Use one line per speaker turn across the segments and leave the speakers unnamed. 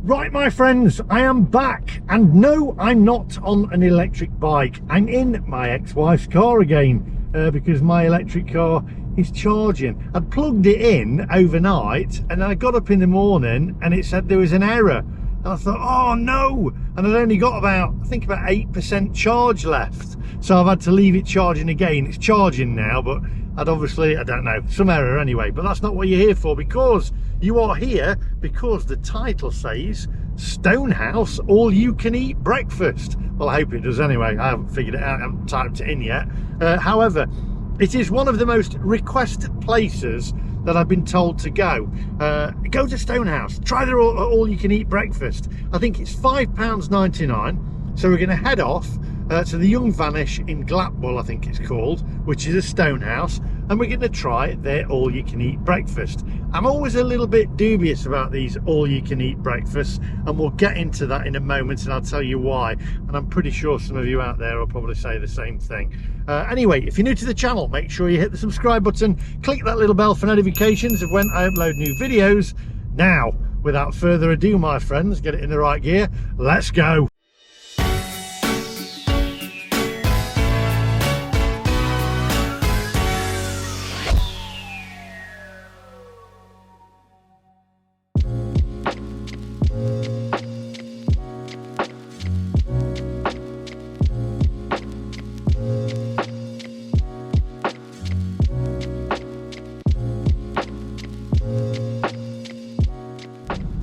Right, my friends, I am back, and no, I'm not on an electric bike. I'm in my ex-wife's car again because my electric car is charging. I'd plugged it in overnight and I got up in the morning and it said there was an error. And I thought, oh no, and I'd only got about 8% charge left. So I've had to leave it charging again. It's charging now, but I'd obviously, I don't know, some error anyway. But that's not what you're here for, because you are here because the title says Stonehouse All You Can Eat Breakfast. Well, I hope it does anyway. I haven't figured it out, I haven't typed it in yet. However, it is one of the most requested places that I've been told to go. Go to Stonehouse, try their all you can eat breakfast. I think it's £5.99. So we're going to head off to the Young Vanish in Glatwell, I think it's called, which is a Stonehouse, and we're going to try their all you can eat breakfast. I'm always a little bit dubious about these all you can eat breakfasts, and we'll get into that in a moment and I'll tell you why, and I'm pretty sure some of you out there will probably say the same thing. Anyway, if you're new to the channel, make sure you hit the subscribe button, click that little bell for notifications of when I upload new videos. Now, without further ado, my friends, get it in the right gear, let's go.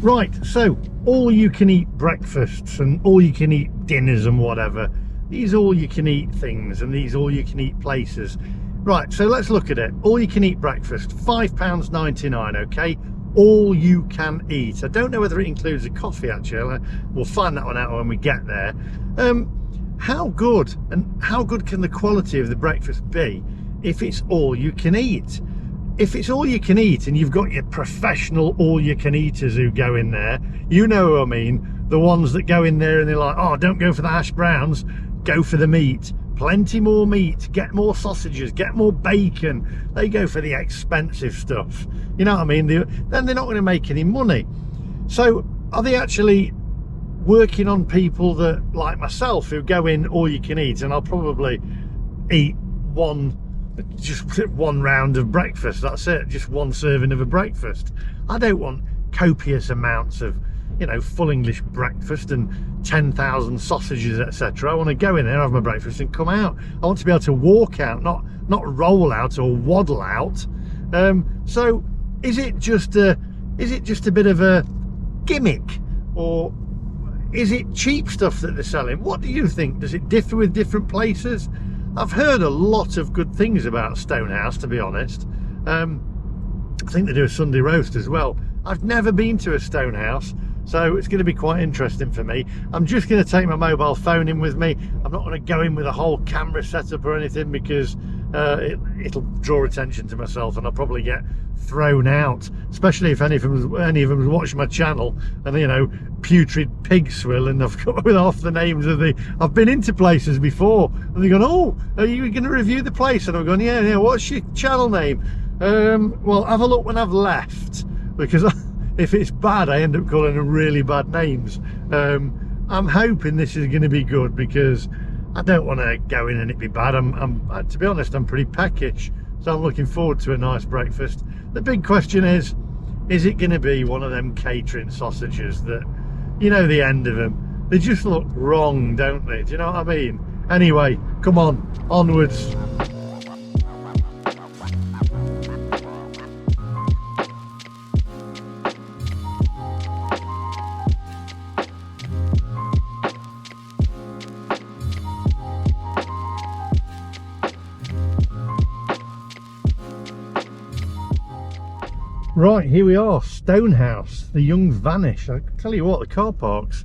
Right, so all you can eat breakfasts and all you can eat dinners and whatever, these all you can eat things and these all you can eat places. Right, so let's look at it. All you can eat breakfast, £5.99, okay? All you can eat. I don't know whether it includes a coffee actually. We'll find that one out when we get there. How good can the quality of the breakfast be if it's all you can eat? If it's all you can eat and you've got your professional all you can eaters who go in there, you know who I mean, the ones that go in there and they're like, oh, don't go for the hash browns, go for the meat, plenty more meat, get more sausages, get more bacon. They go for the expensive stuff, you know what I mean? Then they're not going to make any money. So are they actually working on people that, like myself, who go in all you can eat, and I'll probably eat just one round of breakfast, that's it, just one serving of a breakfast. I don't want copious amounts of, you know, full English breakfast and 10,000 sausages, etc. I want to go in there, have my breakfast and come out. I want to be able to walk out, not roll out or waddle out. So is it just a bit of a gimmick, or is it cheap stuff that they're selling? What do you think? Does it differ with different places? I've heard a lot of good things about Stonehouse, to be honest. I think they do a Sunday roast as well. I've never been to a Stonehouse, so it's going to be quite interesting for me. I'm just going to take my mobile phone in with me. I'm not going to go in with a whole camera setup or anything, because it'll draw attention to myself and I'll probably get thrown out, especially if any of them watch my channel and, you know, putrid pig swill, and I've got with half the names of I've been into places before and they're going, oh, are you going to review the place? And I'm going, yeah, what's your channel name? Well, have a look when I've left, because if it's bad I end up calling them really bad names. I'm hoping this is going to be good, because I don't want to go in and it be bad. To be honest, I'm pretty peckish, so I'm looking forward to a nice breakfast. The big question is it going to be one of them catering sausages that, you know, the end of them, they just look wrong, don't they? Do you know what I mean? Anyway, come on, onwards. Right, here we are, Stonehouse, the Young Vanish. I tell you what, the car park's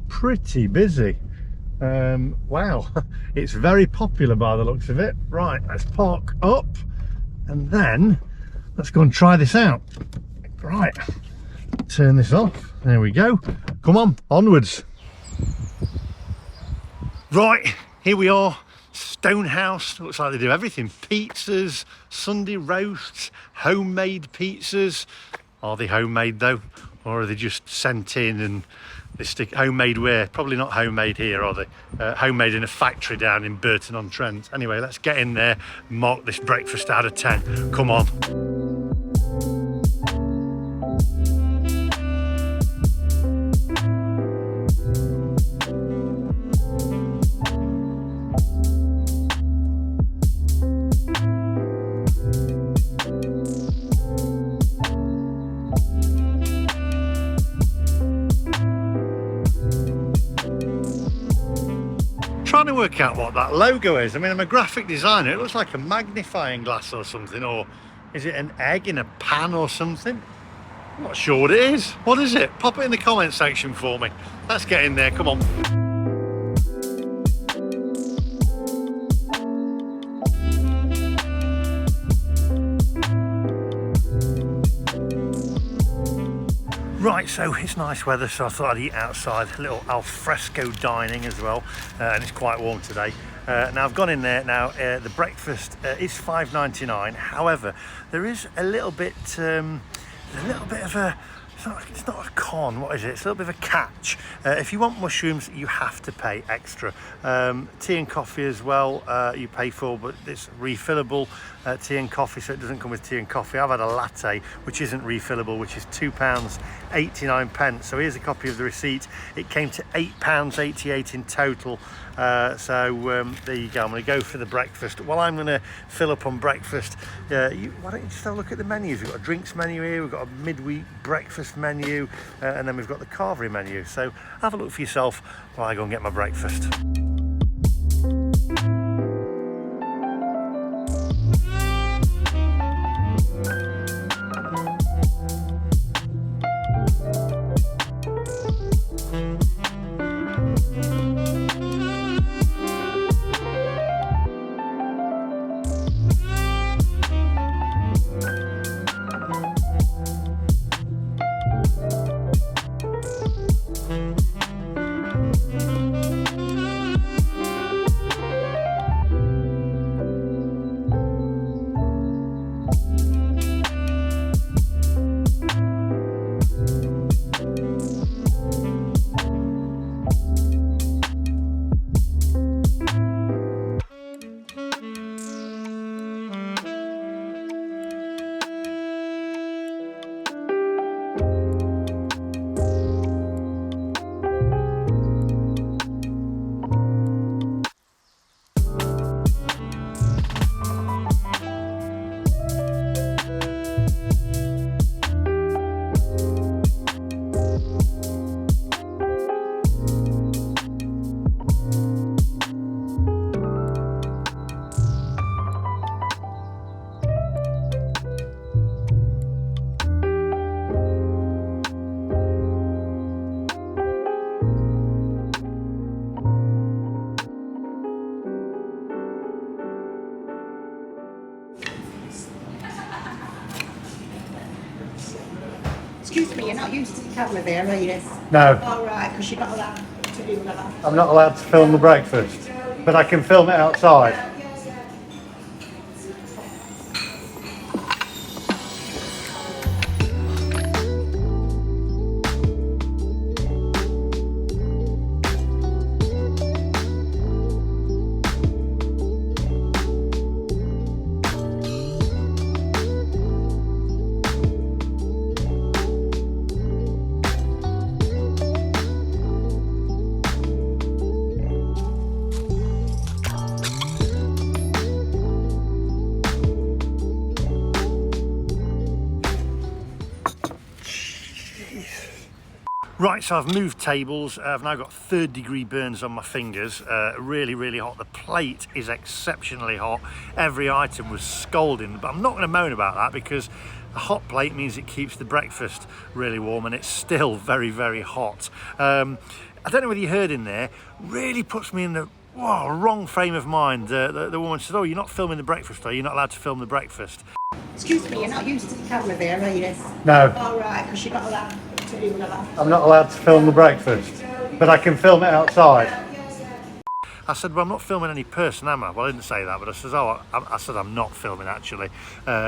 pretty busy. Wow, it's very popular by the looks of it. Right, let's park up and then let's go and try this out. Right, turn this off. There we go. Come on, onwards. Right, here we are, Stonehouse. Looks like they do everything. Pizzas, Sunday roasts, homemade pizzas. Are they homemade though? or are they just sent in and they stick homemade ware? Probably not homemade here, are they? Homemade in a factory down in Burton-on-Trent. Anyway, let's get in there, mark this breakfast out of 10. Come on. Trying to work out what that logo is. I mean, I'm a graphic designer. It looks like a magnifying glass or something, or is it an egg in a pan or something? I'm not sure what it is. What is it? Pop it in the comment section for me. Let's get in there, come on. Right, so it's nice weather, so I thought I'd eat outside. A little alfresco dining as well, and it's quite warm today. Now I've gone in there. Now the breakfast is $5.99. However, there is a little bit of a. It's not a con, what is it? It's a little bit of a catch. If you want mushrooms, you have to pay extra. Tea and coffee as well, you pay for, but it's refillable tea and coffee, so it doesn't come with tea and coffee. I've had a latte, which isn't refillable, which is £2.89. So here's a copy of the receipt. It came to £8.88 in total. So there you go. I'm going to go for the breakfast. While I'm going to fill up on breakfast, why don't you just have a look at the menus? We've got a drinks menu here, we've got a midweek breakfast menu, and then we've got the carvery menu. So have a look for yourself while I go and get my breakfast.
Excuse me, you're not used to the camera there, are you?
No.
All right, because you're not allowed to do that.
I'm not allowed to film the breakfast, but I can film it outside. Right, so I've moved tables. I've now got 3rd-degree burns on my fingers. Really, really hot. The plate is exceptionally hot. Every item was scalding, but I'm not going to moan about that because a hot plate means it keeps the breakfast really warm, and it's still very, very hot. I don't know whether you heard in there, really puts me in the wrong frame of mind. The woman said, "Oh, you're not filming the breakfast, are you? You're not allowed to film the breakfast."
Excuse me, you're not used to the camera there, are you?
No.
All right, because you're not allowed to do that.
I'm not allowed to film the breakfast, but I can film it outside. I said, well, I'm not filming any person, am I? Well, I didn't say that, but I says, oh, I said I'm not filming actually,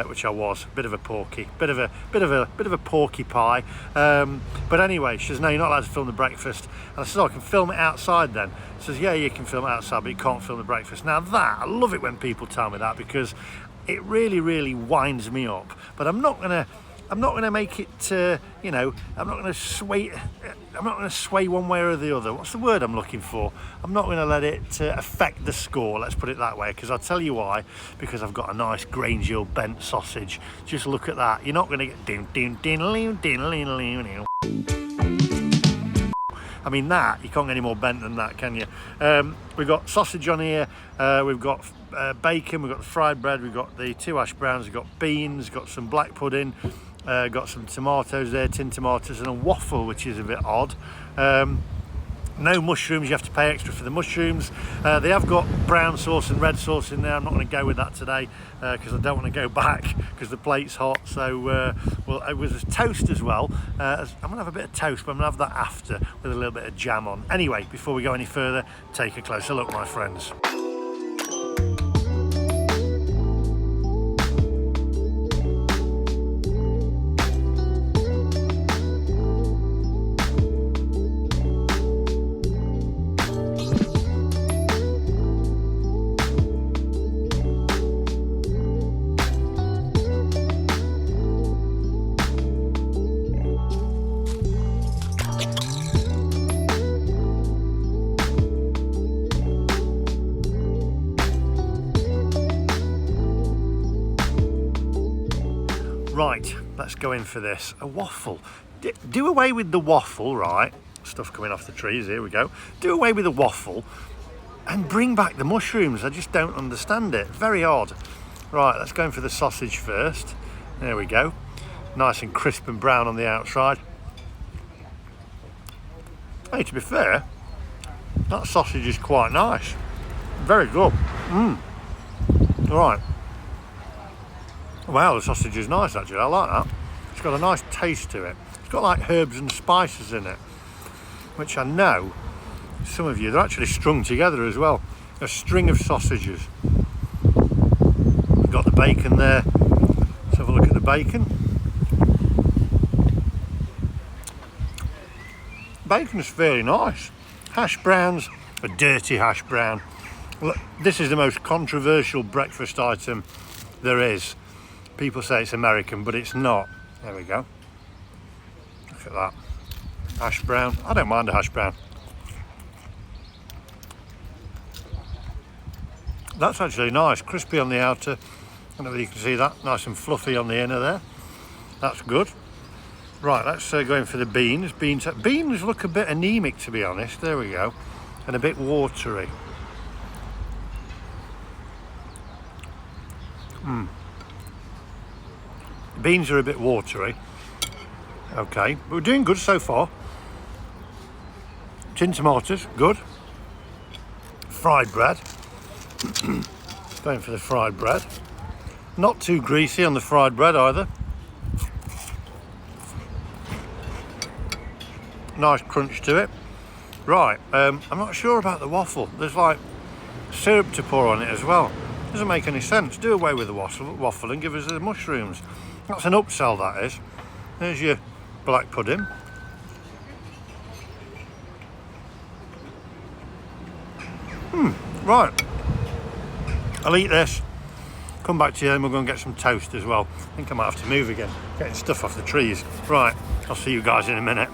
which I was. Bit of a porky, bit of a porky pie. But anyway, she says, no, you're not allowed to film the breakfast. And I said, oh, I can film it outside then. She says, yeah, you can film it outside, but you can't film the breakfast. Now that, I love it when people tell me that, because it really, really winds me up. But I'm not gonna make it, you know, I'm not gonna sway one way or the other. What's the word I'm looking for? I'm not gonna let it affect the score, let's put it that way, because I'll tell you why. Because I've got a nice Grange Hill bent sausage. Just look at that. You're not gonna get I mean, that, you can't get any more bent than that, can you? We've got sausage on here, we've got bacon, we've got the fried bread, we've got the 2 hash browns, we've got beans, got some black pudding, got some tomatoes there, tin tomatoes, and a waffle, which is a bit odd. No mushrooms, you have to pay extra for the mushrooms. They have got brown sauce and red sauce in there. I'm not going to go with that today because I don't want to go back because the plate's hot. So, well, it was a toast as well. I'm going to have a bit of toast, but I'm going to have that after with a little bit of jam on. Anyway, before we go any further, take a closer look, my friends. Right, let's go in for this. A waffle. Do away with the waffle, right? Stuff coming off the trees, here we go. Do away with the waffle and bring back the mushrooms. I just don't understand it. Very odd. Right, let's go in for the sausage first. There we go. Nice and crisp and brown on the outside. Hey, to be fair, that sausage is quite nice. Very good. Right. Wow, the sausage is nice actually, I like that. It's got a nice taste to it. It's got like herbs and spices in it, which I know some of you, they're actually strung together as well. A string of sausages. We've got the bacon there. Let's have a look at the bacon. Bacon's fairly nice. Hash browns, a dirty hash brown. Look, this is the most controversial breakfast item there is. People say it's American, but it's not. There we go. Look at that. Hash brown. I don't mind a hash brown. That's actually nice. Crispy on the outer. I don't know whether you can see that. Nice and fluffy on the inner there. That's good. Right, let's go in for the beans. Beans look a bit anemic, to be honest. There we go. And a bit watery. Beans are a bit watery. Okay, but we're doing good so far. Tin tomatoes, good. Fried bread. Going for the fried bread. Not too greasy on the fried bread either. Nice crunch to it. Right, I'm not sure about the waffle. There's like syrup to pour on it as well. Doesn't make any sense. Do away with the waffle and give us the mushrooms. That's an upsell, that is. There's your black pudding. Right. I'll eat this. Come back to you and we're going to get some toast as well. I think I might have to move again. Getting stuff off the trees. Right. I'll see you guys in a minute.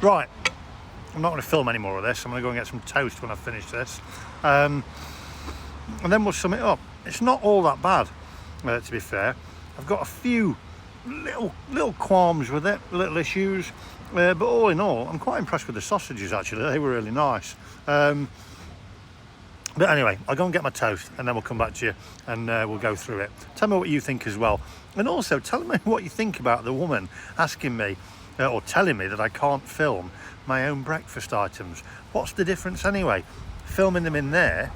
Right, I'm not going to film any more of this. I'm going to go and get some toast when I finish this, and then we'll sum it up. It's not all that bad, to be fair. I've got a few little qualms with it, little issues, but all in all, I'm quite impressed with the sausages. Actually, they were really nice. But anyway, I'll go and get my toast, and then we'll come back to you, and we'll go through it. Tell me what you think as well, and also tell me what you think about the woman asking me or telling me that I can't film my own breakfast items. What's the difference anyway? Filming them in there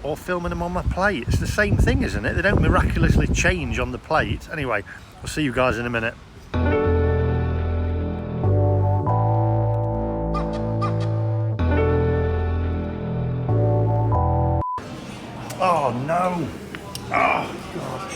or filming them on my plate? It's the same thing, isn't it? They don't miraculously change on the plate. Anyway, I'll see you guys in a minute. Oh no! Oh God!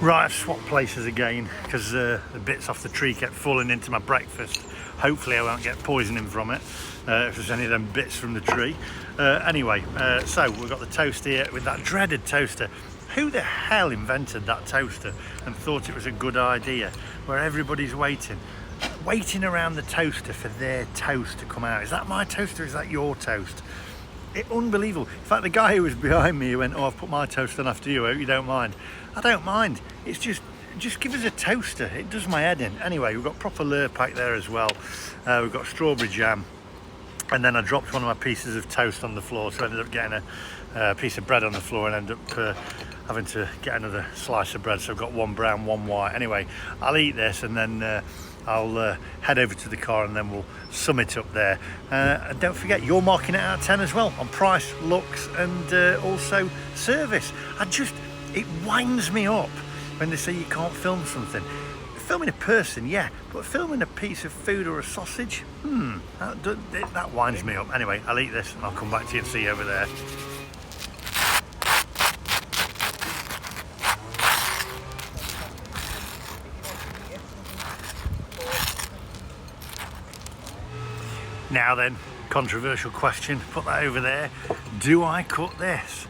Right, I've swapped places again because the bits off the tree kept falling into my breakfast. Hopefully I won't get poisoning from it if there's any of them bits from the tree. Anyway, so we've got the toast here with that dreaded toaster. Who the hell invented that toaster and thought it was a good idea, where everybody's waiting around the toaster for their toast to come out? Is that my toast or is that your toast? Unbelievable. In fact, the guy who was behind me went, "Oh, I've put my toast on after you, I hope you don't mind." I don't mind. It's just give us a toaster. It does my head in. Anyway, we've got proper Lurpak there as well. We've got strawberry jam, and then I dropped one of my pieces of toast on the floor, so I ended up getting a piece of bread on the floor and ended up having to get another slice of bread. So I've got one brown, one white. Anyway, I'll eat this and then I'll head over to the car and then we'll sum it up there. And don't forget, you're marking it out of 10 as well on price, looks, and also service. It winds me up when they say you can't film something. Filming a person, yeah, but filming a piece of food or a sausage, that winds me up. Anyway, I'll eat this and I'll come back to you and see you over there. Now then, controversial question, put that over there. Do I cut this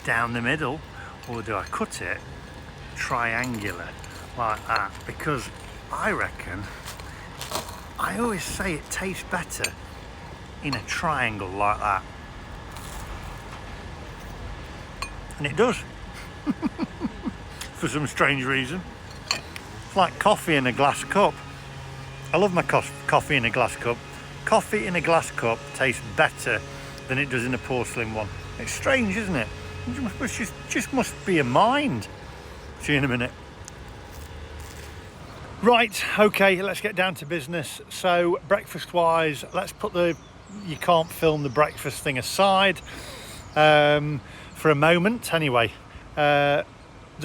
down the middle or do I cut it triangular like that? Because I reckon, I always say it tastes better in a triangle like that. And it does. For some strange reason. It's like coffee in a glass cup. I love my coffee in a glass cup. Coffee in a glass cup tastes better than it does in a porcelain one. It's strange, isn't it? It just must be a mind. See you in a minute. Right, okay, let's get down to business. So breakfast wise, let's put you can't film the breakfast thing aside for a moment. Anyway, the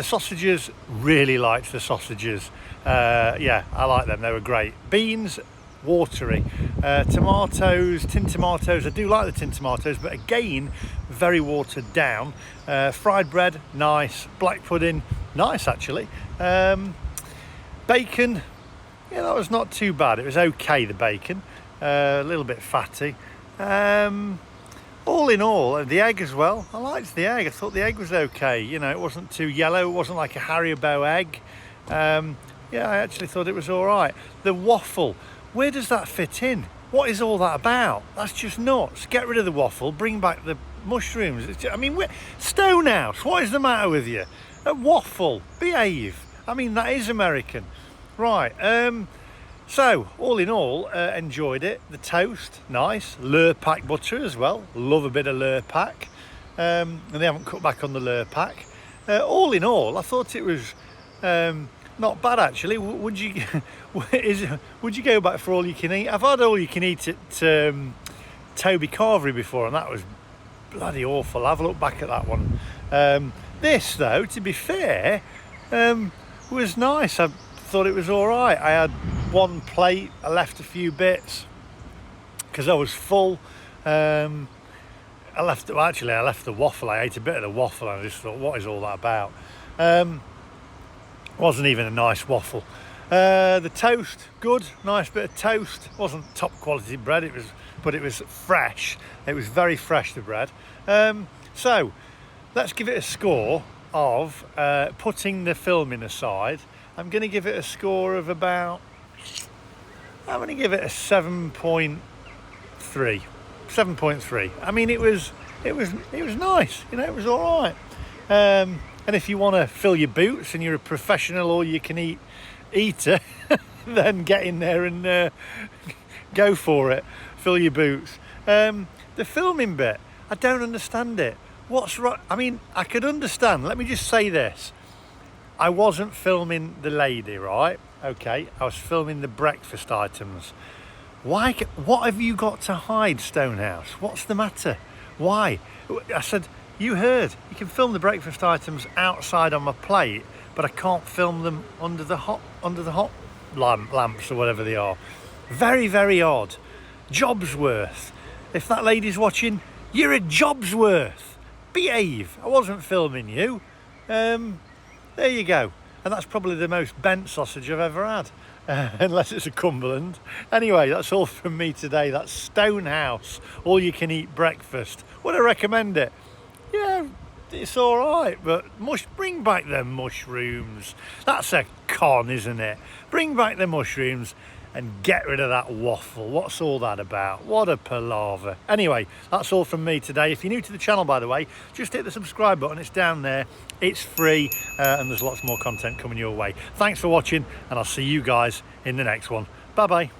sausages, really liked the sausages. Yeah, I like them, they were great. Beans, watery. Tomatoes, tin tomatoes, I do like the tin tomatoes, but again, very watered down. Fried bread, nice. Black pudding, nice actually. Bacon, yeah, that was not too bad. It was okay, the bacon. A little bit fatty. All in all, the egg as well. I liked the egg. I thought the egg was okay. You know, it wasn't too yellow. It wasn't like a Haribo egg. Yeah, I actually thought it was all right. The waffle, where does that fit in? What is all that about? That's just nuts. Get rid of the waffle, bring back the mushrooms. I mean, Stonehouse, what is the matter with you? A waffle, behave. I mean, that is American. Right, so all in all, enjoyed it. The toast, nice. Lurpak butter as well. Love a bit of Lurpak. And they haven't cut back on the Lurpak. All in all, I thought it was not bad actually. Would you go back for all you can eat? I've had all you can eat at Toby Carvery before, and that was bloody awful. Have a look back at that one. This though, to be fair, was nice. I thought it was all right. I had one plate. I left a few bits because I was full. I left the waffle. I ate a bit of the waffle and I just thought, what is all that about? Wasn't even a nice waffle. The toast, good, nice bit of toast. Wasn't top quality bread, but it was fresh. It was very fresh, the bread. So let's give it a score of, putting the filming aside, I'm going to give it a score of about, I'm going to give it a 7.3. 7.3. I mean, it was nice, you know, it was all right. And if you want to fill your boots and you're a professional all-you-can-eat eater, then get in there and go for it. Fill your boots. The filming bit, I don't understand it. What's right? I mean, I could understand. Let me just say this. I wasn't filming the lady, right? Okay, I was filming the breakfast items. Why? What have you got to hide, Stonehouse? What's the matter? Why? I said, you heard. You can film the breakfast items outside on my plate, but I can't film them under the hot lamps or whatever they are. Very, very odd. Job's worth. If that lady's watching, you're a job's worth. Behave. I wasn't filming you. There you go. And that's probably the most bent sausage I've ever had, unless it's a Cumberland. Anyway, that's all from me today. That's Stonehouse all you can eat breakfast. Would I recommend it? Yeah, it's all right, but bring back them mushrooms. That's a con, isn't it? Bring back the mushrooms and get rid of that waffle. What's all that about? What a palaver. Anyway, that's all from me today. If you're new to the channel, by the way, just hit the subscribe button. It's down there. It's free, and there's lots more content coming your way. Thanks for watching, and I'll see you guys in the next one. Bye-bye.